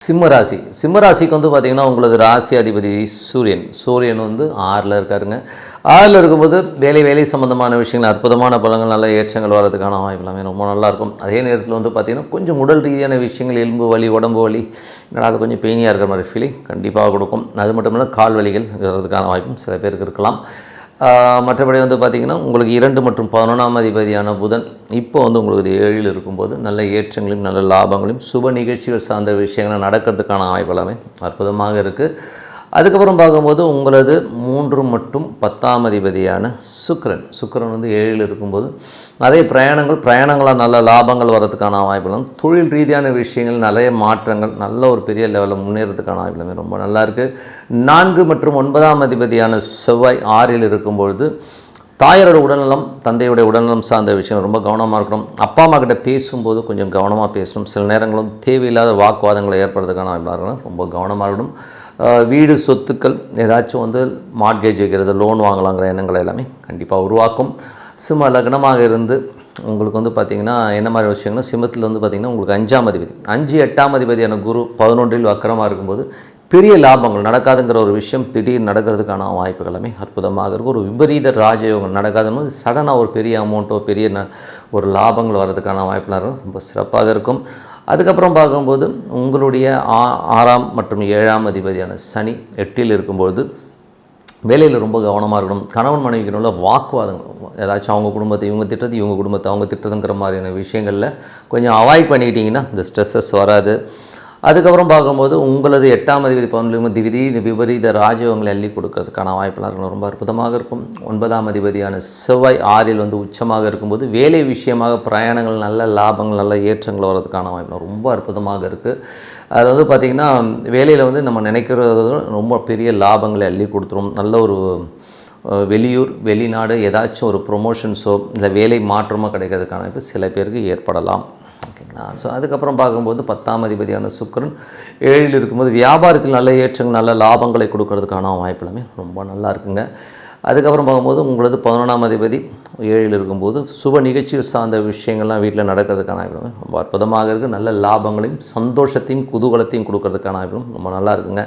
சிம்மராசிக்கு வந்து பார்த்திங்கன்னா உங்களது ராசி அதிபதி சூரியன் வந்து 6ல் இருக்காருங்க. 6ல் இருக்கும்போது வேலை சம்மந்தமான விஷயங்கள் அற்புதமான பலங்கள் நல்ல ஏற்றங்கள் வர்றதுக்கான வாய்ப்பு எல்லாமே ரொம்ப நல்லாயிருக்கும். அதே நேரத்தில் வந்து பார்த்திங்கன்னா கொஞ்சம் உடல் ரீதியான விஷயங்கள் எலும்பு வலி உடம்பு வலி அது கொஞ்சம் பெயினியாக இருக்கிற மாதிரி ஃபீலிங் கண்டிப்பாக கொடுக்கும். அது மட்டும் இல்லை கால் வலிகள் வர்றதுக்கான வாய்ப்பும் சில பேருக்கு இருக்கலாம். மற்றபடி வந்து பார்த்திங்கன்னா உங்களுக்கு 2 மற்றும் 11ஆம் அதிபதியான புதன் இப்போ வந்து உங்களுக்கு 7ல் இருக்கும்போது நல்ல ஏற்றங்களையும் நல்ல லாபங்களையும் சுப நிகழ்ச்சிகள் சார்ந்த விஷயங்கள் நடக்கிறதுக்கான வாய்ப்பு எல்லாமே அற்புதமாக இருக்குது. அதுக்கப்புறம் பார்க்கும்போது உங்களது 3 மற்றும் 10ஆம் அதிபதியான சுக்கிரன் வந்து 7ல் இருக்கும்போது நிறைய பிரயாணங்களால் நல்ல லாபங்கள் வர்றதுக்கான வாய்ப்புகளும் தொழில் ரீதியான விஷயங்கள் நிறைய மாற்றங்கள் நல்ல ஒரு பெரிய லெவலில் முன்னேறதுக்கான வாய்ப்புகளுமே ரொம்ப நல்லா இருக்குது. 4 மற்றும் 9ஆம் அதிபதியான செவ்வாய் 6ல் இருக்கும்பொழுது தாயாரோட உடல்நலம் தந்தையுடைய உடல்நலம் சார்ந்த விஷயம் ரொம்ப கவனமாக இருக்கணும். அப்பா அம்மா கிட்ட பேசும்போது கொஞ்சம் கவனமாக பேசணும். சில நேரங்களும் தேவையில்லாத வாக்குவாதங்களை ஏற்படுறதுக்கான வாய்ப்பு ரொம்ப கவனமாக இருக்கணும். வீடு சொத்துக்கள் ஏதாச்சும் வந்து மார்ட்கேஜ் வைக்கிறது லோன் வாங்கலாங்கிற எண்ணங்களை எல்லாமே கண்டிப்பாக உருவாக்கும். சிம்ம லக்னமாக இருந்து உங்களுக்கு வந்து பார்த்திங்கன்னா என்ன மாதிரி விஷயங்கன்னா சிம்மத்தில் வந்து பார்த்திங்கன்னா உங்களுக்கு 5ஆம் அதிபதி 8ஆம் அதிபதியான குரு 11ல் வக்கரமாக இருக்கும்போது பெரிய லாபங்கள் நடக்காதுங்கிற ஒரு விஷயம் திடீர் நடக்கிறதுக்கான வாய்ப்புகள் எல்லாமே அற்புதமாக இருக்கும். ஒரு விபரீத ராஜயோகம் நடக்காதுன்னு சடனாக ஒரு பெரிய அமௌண்ட்டோ பெரிய ஒரு லாபங்கள் வர்றதுக்கான வாய்ப்புலாம் ரொம்ப சிறப்பாக இருக்கும். அதுக்கப்புறம் பார்க்கும்போது உங்களுடைய 6ஆம் மற்றும் 7ஆம் அதிபதியான சனி 8ல் இருக்கும்பொழுது வேலையில் ரொம்ப கவனமாக இருக்கணும். கணவன் மனைவிக்கு உள்ள வாக்குவாதங்கள் ஏதாச்சும் அவங்க குடும்பத்தை இவங்க திட்டுறது இவங்க குடும்பத்தை அவங்க திட்டுறதுங்கிற மாதிரியான விஷயங்களில் கொஞ்சம் அவாய்ட் பண்ணிட்டீங்கன்னா இந்த ஸ்ட்ரெஸ்ஸஸ் வராது. அதுக்கப்புறம் பார்க்கும்போது உங்களது 8ஆம் அதிபதி 11 திடீர்னு விபரீத ராஜயோகங்களை அள்ளி கொடுக்கறதுக்கான வாய்ப்பெல்லாம் ரொம்ப அற்புதமாக இருக்கும். 9ஆம் அதிபதியான செவ்வாய் 6ல் வந்து உச்சமாக இருக்கும்போது வேலை விஷயமாக பிரயாணங்கள் நல்ல லாபங்கள் நல்ல ஏற்றங்கள் வர்றதுக்கான வாய்ப்பு ரொம்ப அற்புதமாக இருக்குது. அதில் வந்து பார்த்திங்கன்னா வேலையில் வந்து நம்ம நினைக்கிறது ரொம்ப பெரிய லாபங்களை அள்ளி கொடுத்துரும். நல்ல ஒரு வெளியூர் வெளிநாடு ஏதாச்சும் ஒரு ப்ரொமோஷன்ஸோ இல்லை வேலை மாற்றமோ கிடைக்கிறதுக்கான வாய்ப்பு சில பேருக்கு ஏற்படலாம். ஓகேங்களா. ஸோ அதுக்கப்புறம் பார்க்கும்போது 10ஆம் அதிபதியான சுக்கிரன் 7ல் இருக்கும்போது வியாபாரத்தில் நல்ல ஏற்றங்கள் நல்ல லாபங்களை கொடுக்கறதுக்கான வாய்ப்பு எல்லாமே ரொம்ப நல்லா இருக்குங்க. அதுக்கப்புறம் பார்க்கும்போது உங்களது 11ஆம் அதிபதி 7ல் இருக்கும்போது சுப நிகழ்ச்சிகள் சார்ந்த விஷயங்கள்லாம் வீட்டில் நடக்கிறதுக்கான வாய்ப்பு ரொம்ப அற்புதமாக இருக்குது. நல்ல லாபங்களையும் சந்தோஷத்தையும் குதூகலத்தையும் கொடுக்கறதுக்கான வாய்ப்பும் ரொம்ப நல்லா இருக்குங்க.